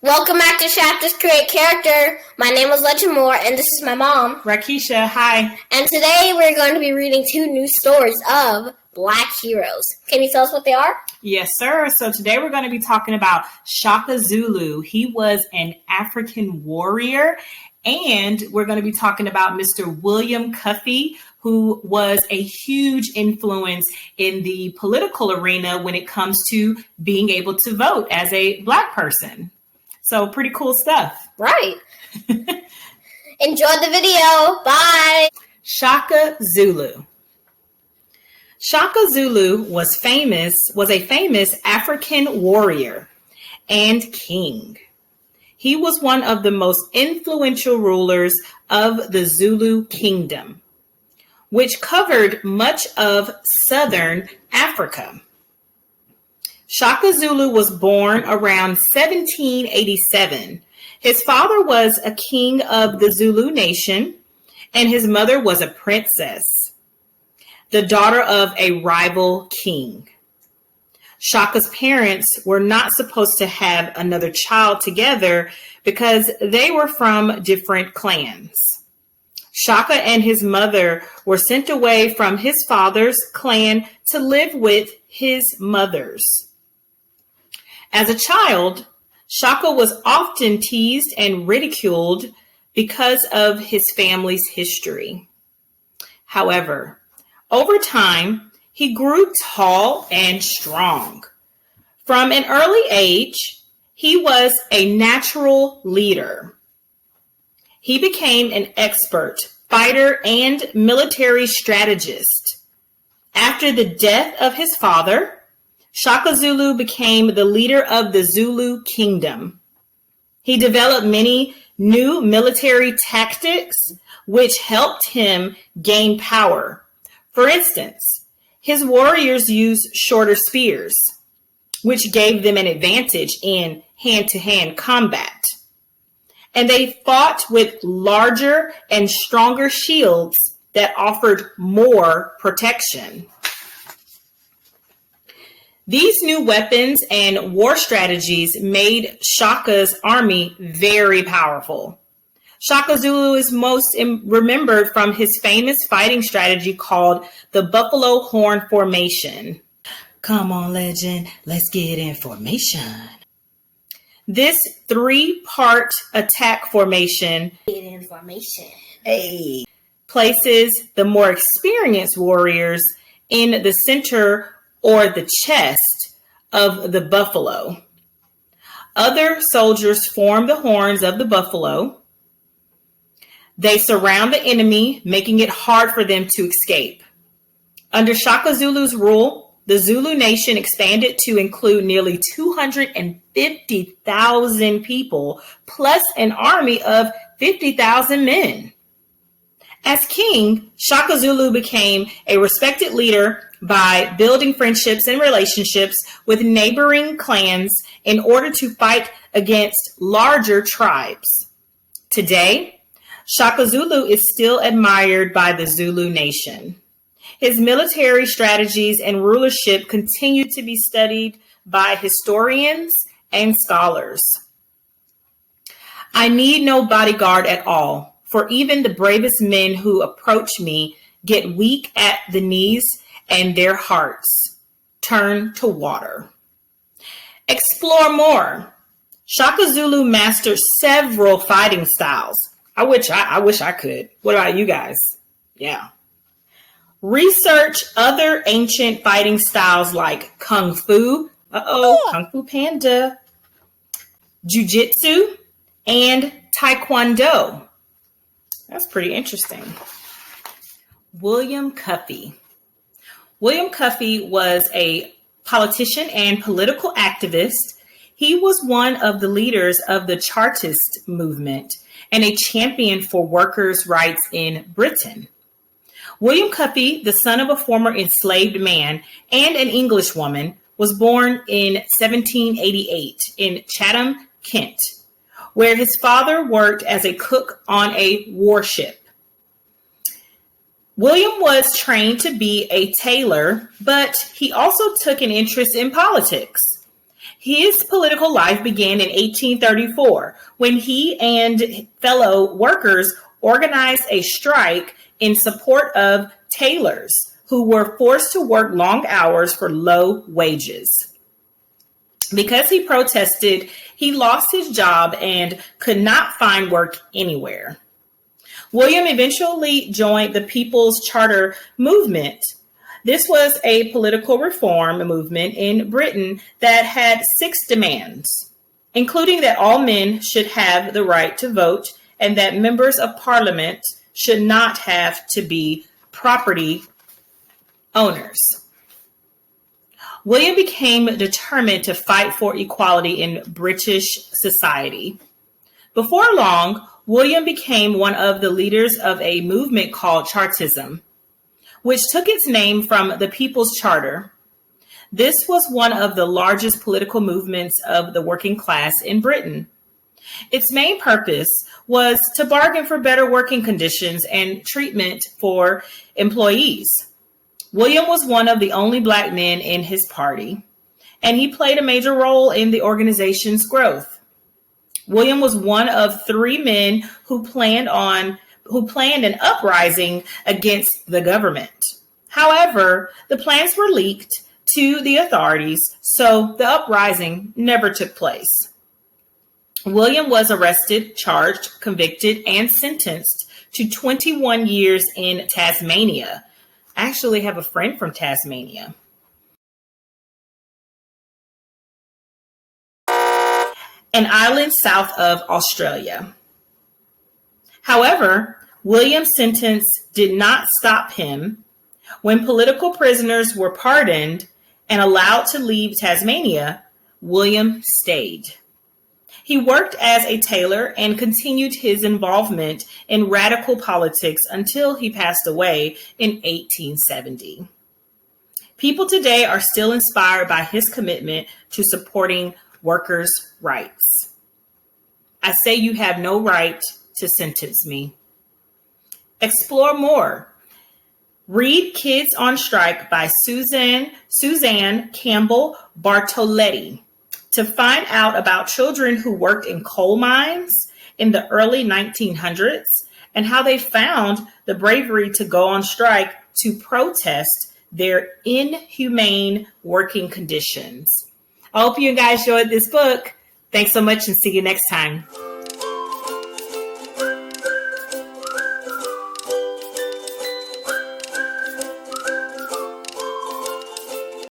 Welcome back to Chapters Create Character. My name is Legend Moore, and this is my mom, Rakisha. Hi. And today we're going to be reading 2 new stories of Black heroes. Can you tell us what they are? Yes, sir. So today we're going to be talking about Shaka Zulu. He was an African warrior, and we're going to be talking about Mr. William Cuffay, who was a huge influence in the political arena when it comes to being able to vote as a Black person. So pretty cool stuff. Right. Enjoy the video. Bye. Shaka Zulu. Shaka Zulu was a famous African warrior and king. He was one of the most influential rulers of the Zulu kingdom, which covered much of southern Africa. Shaka Zulu was born around 1787. His father was a king of the Zulu nation, and his mother was a princess, the daughter of a rival king. Shaka's parents were not supposed to have another child together because they were from different clans. Shaka and his mother were sent away from his father's clan to live with his mother's. As a child, Shaka was often teased and ridiculed because of his family's history. However, over time, he grew tall and strong. From an early age, he was a natural leader. He became an expert fighter and military strategist. After the death of his father, Shaka Zulu became the leader of the Zulu kingdom. He developed many new military tactics, which helped him gain power. For instance, his warriors used shorter spears, which gave them an advantage in hand-to-hand combat. And they fought with larger and stronger shields that offered more protection. These new weapons and war strategies made Shaka's army very powerful. Shaka Zulu is most remembered from his famous fighting strategy called the Buffalo Horn Formation. Come on, legend, let's get in formation. This 3-part attack formation places the more experienced warriors in the center or the chest of the buffalo. Other soldiers form the horns of the buffalo. They surround the enemy, making it hard for them to escape. Under Shaka Zulu's rule, the Zulu nation expanded to include nearly 250,000 people, plus an army of 50,000 men. As king, Shaka Zulu became a respected leader by building friendships and relationships with neighboring clans in order to fight against larger tribes. Today, Shaka Zulu is still admired by the Zulu nation. His military strategies and rulership continue to be studied by historians and scholars. I need no bodyguard at all, for even the bravest men who approach me get weak at the knees and their hearts turn to water. Explore more. Shaka Zulu mastered several fighting styles. I wish I could. What about you guys? Yeah. Research other ancient fighting styles like Kung Fu, Kung Fu Panda, Jiu-Jitsu, and Taekwondo. That's pretty interesting. William Cuffay. William Cuffay was a politician and political activist. He was one of the leaders of the Chartist movement and a champion for workers' rights in Britain. William Cuffay, the son of a former enslaved man and an English woman, was born in 1788 in Chatham, Kent, where his father worked as a cook on a warship. William was trained to be a tailor, but he also took an interest in politics. His political life began in 1834 when he and fellow workers organized a strike in support of tailors who were forced to work long hours for low wages. Because he protested, he lost his job and could not find work anywhere. William eventually joined the People's Charter movement. This was a political reform movement in Britain that had 6 demands, including that all men should have the right to vote and that members of parliament should not have to be property owners. William became determined to fight for equality in British society. Before long, William became one of the leaders of a movement called Chartism, which took its name from the People's Charter. This was one of the largest political movements of the working class in Britain. Its main purpose was to bargain for better working conditions and treatment for employees. William was one of the only Black men in his party, and he played a major role in the organization's growth. William was one of 3 men who planned an uprising against the government. However, the plans were leaked to the authorities, so the uprising never took place. William was arrested, charged, convicted, and sentenced to 21 years in Tasmania. I actually have a friend from Tasmania. An island south of Australia. However, William's sentence did not stop him. When political prisoners were pardoned and allowed to leave Tasmania, William stayed. He worked as a tailor and continued his involvement in radical politics until he passed away in 1870. People today are still inspired by his commitment to supporting workers' rights. I say you have no right to sentence me. Explore more. Read Kids on Strike by Suzanne Campbell Bartoletti to find out about children who worked in coal mines in the early 1900s and how they found the bravery to go on strike to protest their inhumane working conditions. I hope you guys enjoyed this book. Thanks so much and see you next time.